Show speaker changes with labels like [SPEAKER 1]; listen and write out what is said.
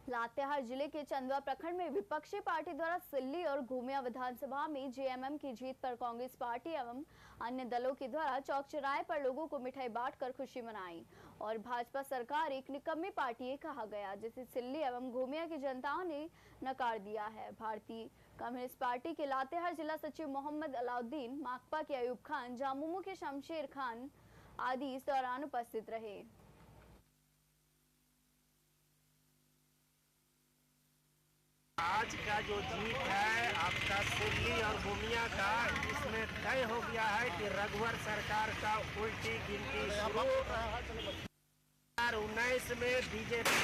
[SPEAKER 1] लातेहार जिले के चंदवा प्रखंड में विपक्षी पार्टी द्वारा सिल्ली और घूमिया विधानसभा में जेएमएम की जीत पर कांग्रेस पार्टी एवं अन्य दलों के द्वारा चौक चौराहे पर लोगों को मिठाई बांटकर खुशी मनाई और भाजपा सरकार एक निकम्मी पार्टी है कहा गया, जिसे सिल्ली एवं घूमिया की जनताओं ने नकार दिया है। भारतीय कम्युनिस्ट पार्टी के लातेहार जिला सचिव मोहम्मद अलाउद्दीन, माकपा के अयूब खान, जामुमो के शमशेर खान आदि इस दौरान उपस्थित रहे।
[SPEAKER 2] आज का जो जीत है आपका सिल्ली और घूमिया का, इसमें तय हो गया है कि रघुवर सरकार का उल्टी गिनती शुरू 2019 में बीजेपी